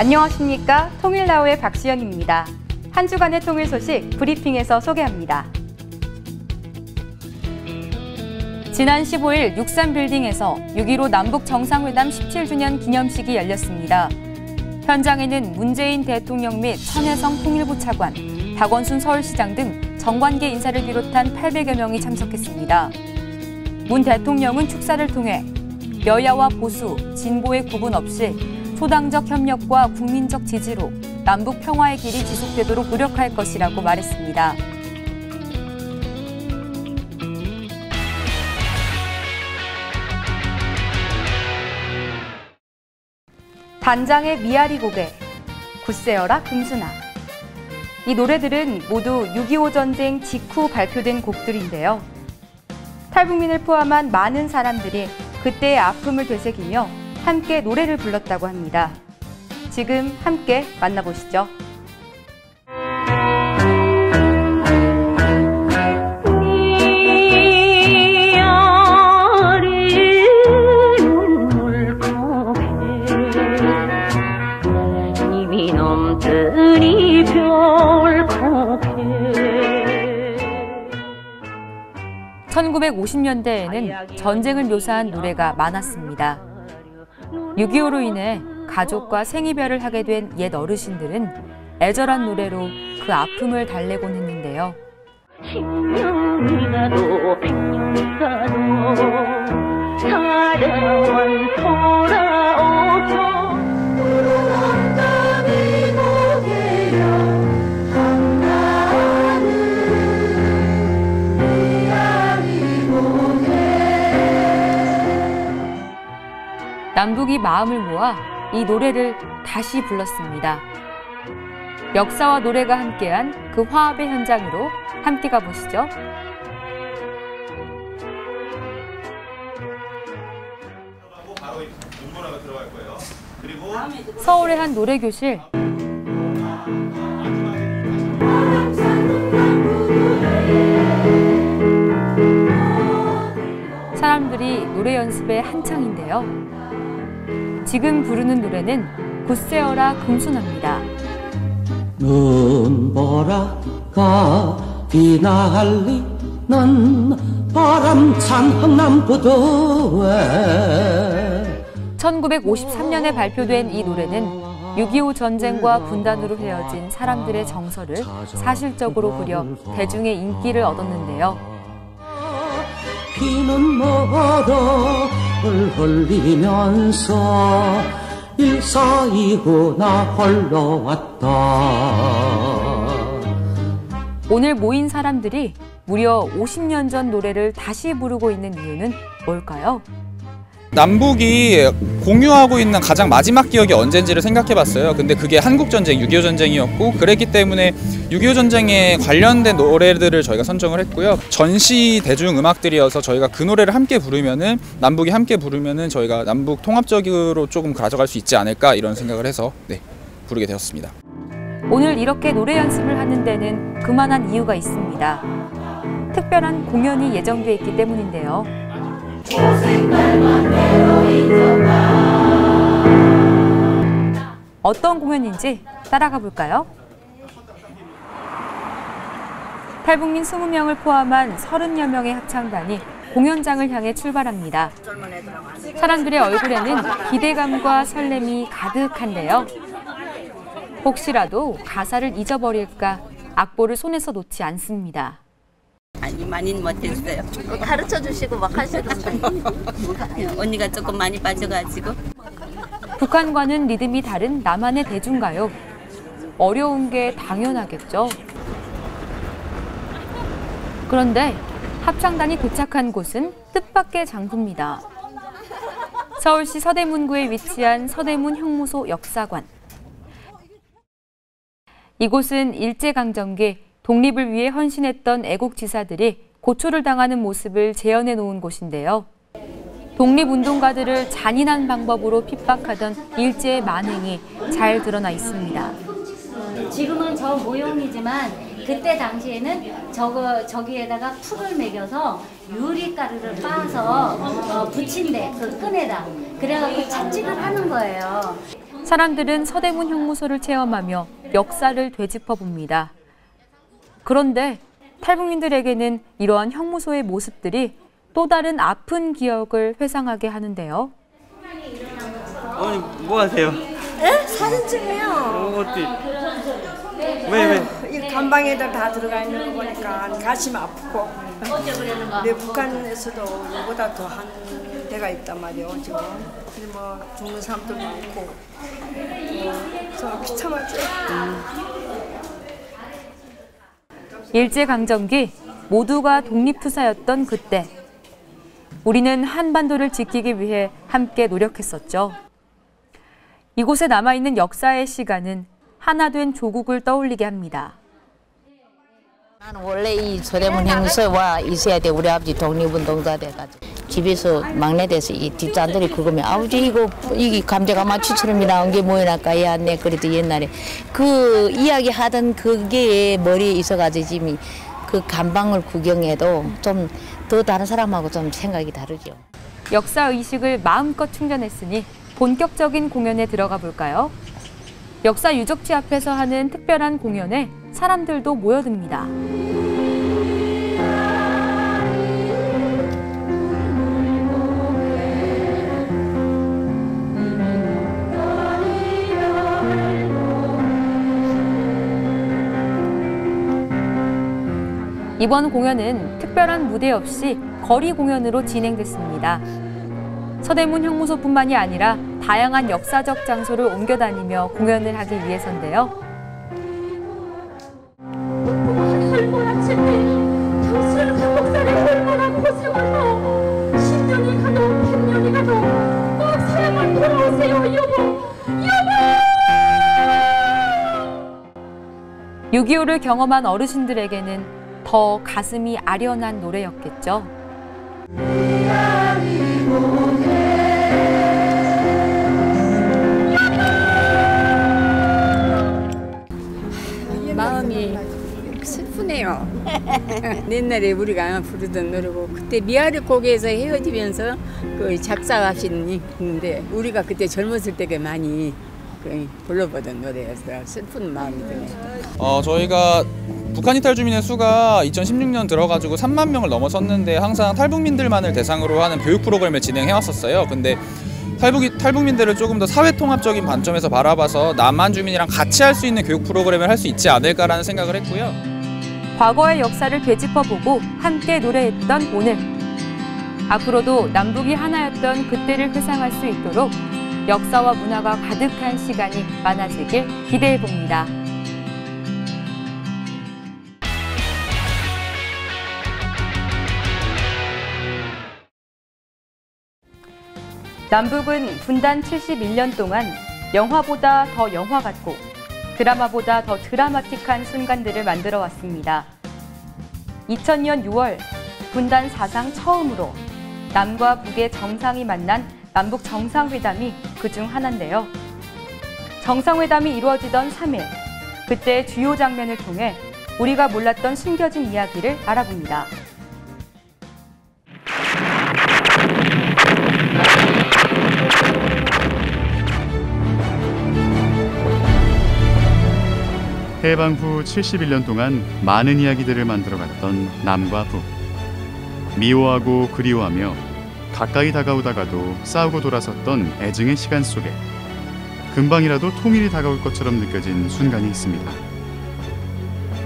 안녕하십니까. 통일나우의 박수연입니다. 한 주간의 통일 소식 브리핑에서 소개합니다. 지난 15일 63빌딩에서 6.15 남북정상회담 17주년 기념식이 열렸습니다. 현장에는 문재인 대통령 및 천혜성 통일부 차관, 박원순 서울시장 등 정관계 인사를 비롯한 800여 명이 참석했습니다. 문 대통령은 축사를 통해 여야와 보수, 진보의 구분 없이 초당적 협력과 국민적 지지로 남북 평화의 길이 지속되도록 노력할 것이라고 말했습니다. 단장의 미아리 고개, 굳세어라 금순아. 이 노래들은 모두 6.25 전쟁 직후 발표된 곡들인데요. 탈북민을 포함한 많은 사람들이 그때의 아픔을 되새기며 함께 노래를 불렀다고 합니다. 지금 함께 만나보시죠. 님이 넘더니 별고개 1950년대에는 전쟁을 묘사한 노래가 많았습니다. 6.25로 인해 가족과 생이별을 하게 된 옛 어르신들은 애절한 노래로 그 아픔을 달래곤 했는데요. 10년이 가도 100년이 가도 사랑은 돌아오소. 남북이 마음을 모아 이 노래를 다시 불렀습니다. 역사와 노래가 함께한 그 화합의 현장으로 함께 가보시죠. 서울의 한 노래교실. 사람들이 노래 연습에 한창인데요. 지금 부르는 노래는 굳세어라 금순아입니다. 눈보라가 비날리는 바람찬 흥남부두에 1953년에 발표된 이 노래는 6.25 전쟁과 분단으로 헤어진 사람들의 정서를 사실적으로 그려 대중의 인기를 얻었는데요. 피는 머러를 흘리면서 일사이구나 홀로 왔다. 오늘 모인 사람들이 무려 50년 전 노래를 다시 부르고 있는 이유는 뭘까요? 남북이 공유하고 있는 가장 마지막 기억이 언젠지를 생각해봤어요. 근데 그게 한국전쟁, 6.25 전쟁이었고 그랬기 때문에 6.25 전쟁에 관련된 노래들을 저희가 선정을 했고요. 전시 대중음악들이어서 저희가 그 노래를 함께 부르면은 남북이 함께 부르면은 저희가 남북 통합적으로 조금 가져갈 수 있지 않을까 이런 생각을 해서 부르게 되었습니다. 오늘 이렇게 노래 연습을 하는 데는 그만한 이유가 있습니다. 특별한 공연이 예정돼 있기 때문인데요. 어떤 공연인지 따라가 볼까요? 탈북민 20명을 포함한 30여 명의 합창단이 공연장을 향해 출발합니다. 사람들의 얼굴에는 기대감과 설렘이 가득한데요. 혹시라도 가사를 잊어버릴까 악보를 손에서 놓지 않습니다. 아니 많이는 못했어요. 가르쳐 주시고 막 하시던데. 언니가 조금 많이 빠져가지고. 북한과는 리듬이 다른 남한의 대중가요. 어려운 게 당연하겠죠. 그런데 합창단이 도착한 곳은 뜻밖의 장소입니다. 서울시 서대문구에 위치한 서대문 형무소 역사관. 이곳은 일제강점기 독립을 위해 헌신했던 애국지사들이 고초를 당하는 모습을 재현해 놓은 곳인데요. 독립운동가들을 잔인한 방법으로 핍박하던 일제의 만행이 잘 드러나 있습니다. 지금은 저 모형이지만 그때 당시에는 저기에다가 풀을 매겨서 유리가루를 빻아서 붙인대, 그 끈에다. 그래갖고 채찍을 하는 거예요. 사람들은 서대문 형무소를 체험하며 역사를 되짚어 봅니다. 그런데 탈북민들에게는 이러한 형무소의 모습들이 또 다른 아픈 기억을 회상하게 하는데요. 어머니 뭐 하세요? 에? 사진 찍어요. 어떻게? 왜? 이 간방에다 다 들어가 있는 거 보니까 가슴 아프고. 내 북한에서도 이보다 더 한 데가 있단 말이에요 지금. 뭐 죽는 사람도 많고. 저 비참하지. 일제강점기 모두가 독립투사였던 그때 우리는 한반도를 지키기 위해 함께 노력했었죠. 이곳에 남아있는 역사의 시간은 하나 된 조국을 떠올리게 합니다. 나는 원래 이 서대문 형무소와 있어야 돼. 우리 아버지 독립운동자 돼가지고 집에서 막내 돼서 이 뒷잔들이 그거면 아버지 이거 이게 감자가 마취처럼 나온 게 뭐야까 야 내 그래도 옛날에 그 이야기 하던 그게 머리에 있어가지고 지금 그 감방을 구경해도 좀 더 다른 사람하고 좀 생각이 다르죠. 역사 의식을 마음껏 충전했으니 본격적인 공연에 들어가 볼까요? 역사 유적지 앞에서 하는 특별한 공연에 사람들도 모여듭니다. 이번 공연은 특별한 무대 없이 거리 공연으로 진행됐습니다. 서대문 형무소뿐만이 아니라 다양한 역사적 장소를 옮겨 다니며 공연을 하기 위해서인데요. 얼마나 칠때 당신은 그 목사를 얼마나 고생하고 10년이 가도 100년이 가도 꼭 사랑을 돌아오세요 여보. 6.25를 경험한 어르신들에게는 더 가슴이 아련한 노래였겠죠. 마음이 슬프네요. 옛날에 우리가 부르던 노래고 그때 미아리 고개에서 헤어지면서 그 작사하신 있는데 우리가 그때 젊었을 때가 많이 불러보던 노래여서 슬픈 마음이 드네요. 저희가 북한 이탈 주민의 수가 2016년 들어가지고 3만 명을 넘어섰는데 항상 탈북민들만을 대상으로 하는 교육 프로그램을 진행해 왔었어요. 근데 탈북민들을 조금 더 사회통합적인 관점에서 바라봐서 남한 주민이랑 같이 할 수 있는 교육 프로그램을 할 수 있지 않을까라는 생각을 했고요. 과거의 역사를 되짚어보고 함께 노래했던 오늘. 앞으로도 남북이 하나였던 그때를 회상할 수 있도록 역사와 문화가 가득한 시간이 많아지길 기대해봅니다. 남북은 분단 71년 동안 영화보다 더 영화 같고 드라마보다 더 드라마틱한 순간들을 만들어 왔습니다. 2000년 6월 분단 사상 처음으로 남과 북의 정상이 만난 남북 정상회담이 그중 하나인데요. 정상회담이 이루어지던 3일, 그때의 주요 장면을 통해 우리가 몰랐던 숨겨진 이야기를 알아봅니다. 해방 후 71년 동안 많은 이야기들을 만들어갔던 남과 북. 미워하고 그리워하며 가까이 다가오다가도 싸우고 돌아섰던 애증의 시간 속에 금방이라도 통일이 다가올 것처럼 느껴진 순간이 있습니다.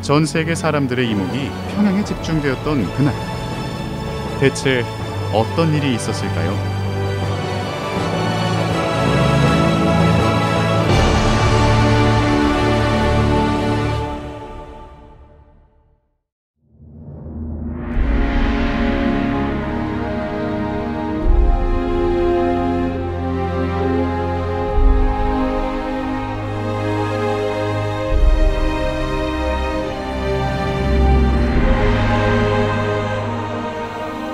전 세계 사람들의 이목이 평양에 집중되었던 그날. 대체 어떤 일이 있었을까요?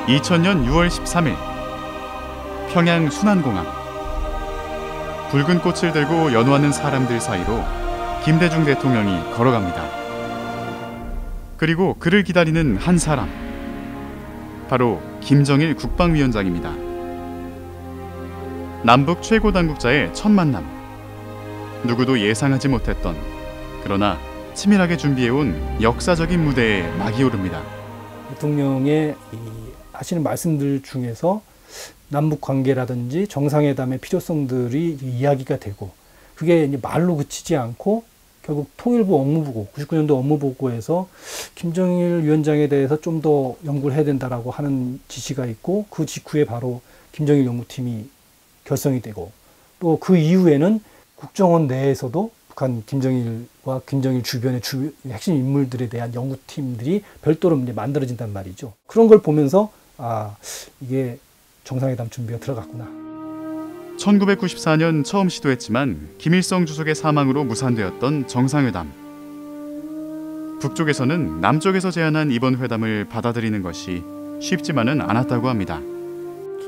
(2000년 6월 13일) 평양 순안공항. 붉은 꽃을 들고 연호하는 사람들 사이로 김대중 대통령이 걸어갑니다. 그리고 그를 기다리는 한 사람, 바로 김정일 국방위원장입니다. 남북 최고 당국자의 첫 만남. 누구도 예상하지 못했던, 그러나 치밀하게 준비해온 역사적인 무대에 막이 오릅니다. 대통령의 하시는 말씀들 중에서 남북 관계라든지 정상회담의 필요성들이 이야기가 되고, 그게 이제 말로 그치지 않고 결국 통일부 업무보고, 99년도 업무보고에서 김정일 위원장에 대해서 좀 더 연구를 해야 된다라고 하는 지시가 있고, 그 직후에 바로 김정일 연구팀이 결성이 되고, 또 그 이후에는 국정원 내에서도 북한 김정일과 김정일 주변의 핵심 인물들에 대한 연구팀들이 별도로 이제 만들어진단 말이죠. 그런 걸 보면서 이게 정상회담 준비가 들어갔구나. 1994년 처음 시도했지만 김일성 주석의 사망으로 무산되었던 정상회담. 북쪽에서는 남쪽에서 제안한 이번 회담을 받아들이는 것이 쉽지만은 않았다고 합니다.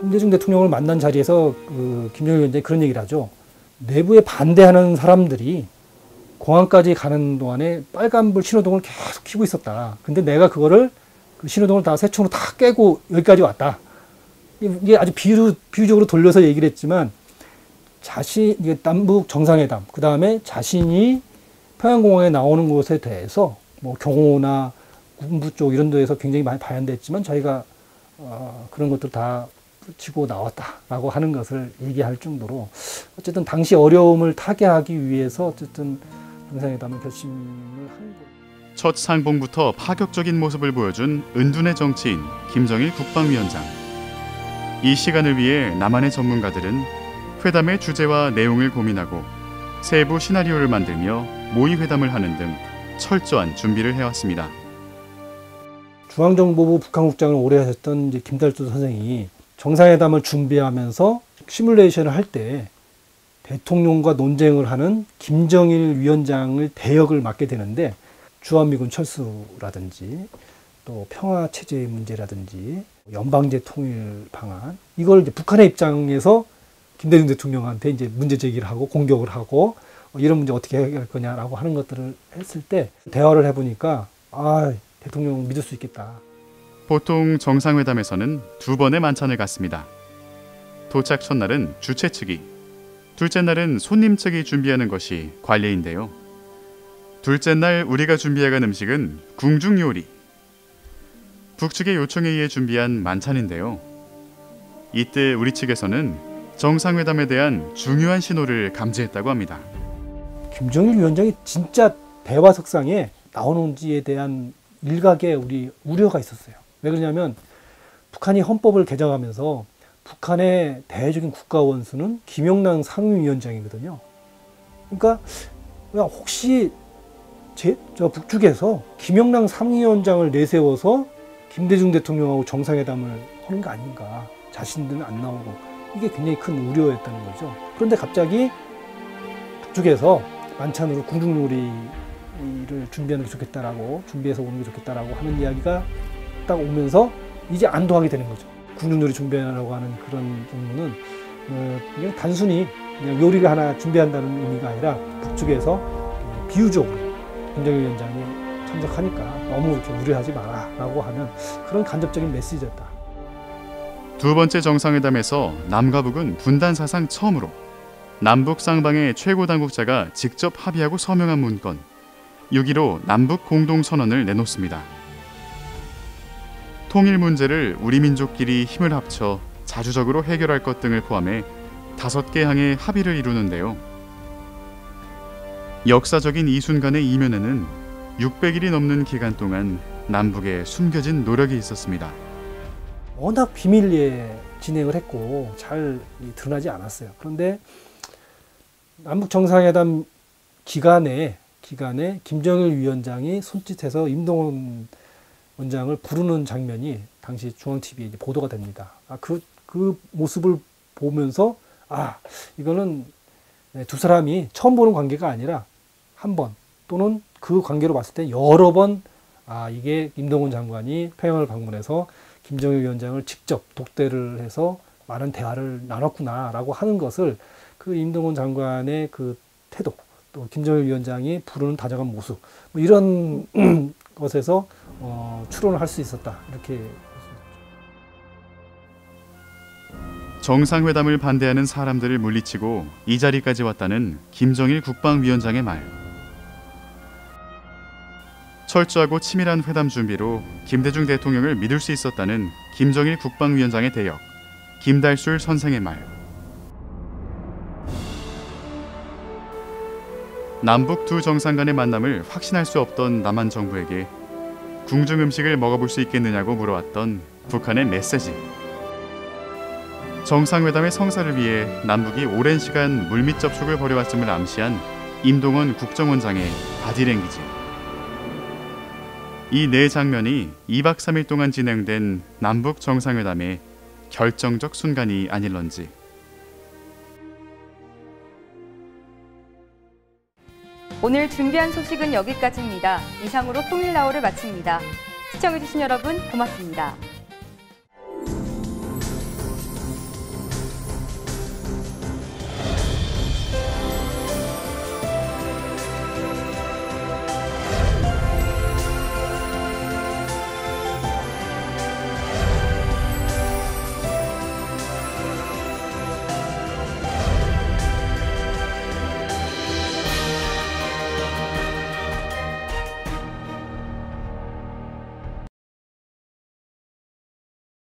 김대중 대통령을 만난 자리에서 김정일 위원장이 그런 얘기를 하죠. 내부에 반대하는 사람들이 공항까지 가는 동안에 빨간불 신호등을 계속 켜고 있었다. 근데 내가 그거를 그 신호등을 다 새총으로 다 깨고 여기까지 왔다. 이게 아주 비유적으로 돌려서 얘기를 했지만, 이게 남북 정상회담, 그 다음에 자신이 평양공항에 나오는 곳에 대해서 뭐 경호나 군부 쪽 이런 데에서 굉장히 많이 반대했지만 자기가 그런 것들 다 치고 나왔다라고 하는 것을 얘기할 정도로, 어쨌든 당시 어려움을 타개하기 위해서 어쨌든 정상회담을 결심을 한 거예요. 첫 상봉부터 파격적인 모습을 보여준 은둔의 정치인 김정일 국방위원장. 이 시간을 위해 남한의 전문가들은 회담의 주제와 내용을 고민하고 세부 시나리오를 만들며 모의 회담을 하는 등 철저한 준비를 해왔습니다. 중앙정보부 북한국장을 오래 하셨던 이제 김달주 선생이 정상회담을 준비하면서 시뮬레이션을 할 때 대통령과 논쟁을 하는 김정일 위원장을 대역을 맡게 되는데, 주한미군 철수라든지 또 평화체제 문제라든지 연방제 통일 방안, 이걸 이제 북한의 입장에서 김대중 대통령한테 이제 문제 제기를 하고 공격을 하고 이런 문제 어떻게 해결할 거냐라고 하는 것들을 했을 때 대화를 해보니까 대통령 믿을 수 있겠다. 보통 정상회담에서는 2번의 만찬을 갖습니다. 도착 첫날은 주최 측이, 둘째 날은 손님 측이 준비하는 것이 관례인데요. 둘째 날 우리가 준비해간 음식은 궁중요리. 북측의 요청에 의해 준비한 만찬인데요. 이때 우리 측에서는 정상회담에 대한 중요한 신호를 감지했다고 합니다. 김정일 위원장이 진짜 대화석상에 나오는지에 대한 일각의 우리 우려가 있었어요. 왜 그러냐면 북한이 헌법을 개정하면서 북한의 대외적인 국가 원수는 김영남 상임위원장이거든요. 그러니까 혹시 북측에서 김영남 상임위원장을 내세워서 김대중 대통령하고 정상회담을 하는 거 아닌가, 자신들은 안 나오고, 이게 굉장히 큰 우려였다는 거죠. 그런데 갑자기 북쪽에서 만찬으로 궁중요리를 준비하는 게 좋겠다라고, 준비해서 오는 게 좋겠다라고 하는 이야기가 딱 오면서 이제 안도하게 되는 거죠. 궁중요리 준비하라고 하는 그런 정도는 그냥 단순히 그냥 요리를 하나 준비한다는 의미가 아니라 북쪽에서 비유적으로 김정일 위원장이 참석하니까 너무 그렇게 우려하지 마라 라고 하는 그런 간접적인 메시지였다. 두 번째 정상회담에서 남과 북은 분단 사상 처음으로 남북 쌍방의 최고 당국자가 직접 합의하고 서명한 문건 6.15 남북 공동선언을 내놓습니다. 통일 문제를 우리 민족끼리 힘을 합쳐 자주적으로 해결할 것 등을 포함해 5개 항의 합의를 이루는데요. 역사적인 이 순간의 이면에는 600일이 넘는 기간 동안 남북에 숨겨진 노력이 있었습니다. 워낙 비밀리에 진행을 했고 잘 드러나지 않았어요. 그런데 남북 정상회담 기간에 김정일 위원장이 손짓해서 임동원 원장을 부르는 장면이 당시 중앙TV에 이제 보도가 됩니다. 그 모습을 보면서 이거는 두 사람이 처음 보는 관계가 아니라 한 번 또는 그 관계로 봤을 때 여러 번 이게 임동원 장관이 평양을 방문해서 김정일 위원장을 직접 독대를 해서 많은 대화를 나눴구나라고 하는 것을 그 임동원 장관의 그 태도, 또 김정일 위원장이 부르는 다정한 모습, 뭐 이런 것에서 추론을 할 수 있었다. 이렇게. 정상회담을 반대하는 사람들을 물리치고 이 자리까지 왔다는 김정일 국방위원장의 말. 철저하고 치밀한 회담 준비로 김대중 대통령을 믿을 수 있었다는 김정일 국방위원장의 대역, 김달술 선생의 말. 남북 두 정상 간의 만남을 확신할 수 없던 남한 정부에게 궁중 음식을 먹어볼 수 있겠느냐고 물어왔던 북한의 메시지. 정상회담의 성사를 위해 남북이 오랜 시간 물밑 접촉을 벌여왔음을 암시한 임동원 국정원장의 바디랭귀지. 이 네 장면이 2박 3일 동안 진행된 남북 정상회담의 결정적 순간이 아닐런지. 오늘 준비한 소식은 여기까지입니다. 이상으로 통일나우를 마칩니다. 시청해주신 여러분 고맙습니다.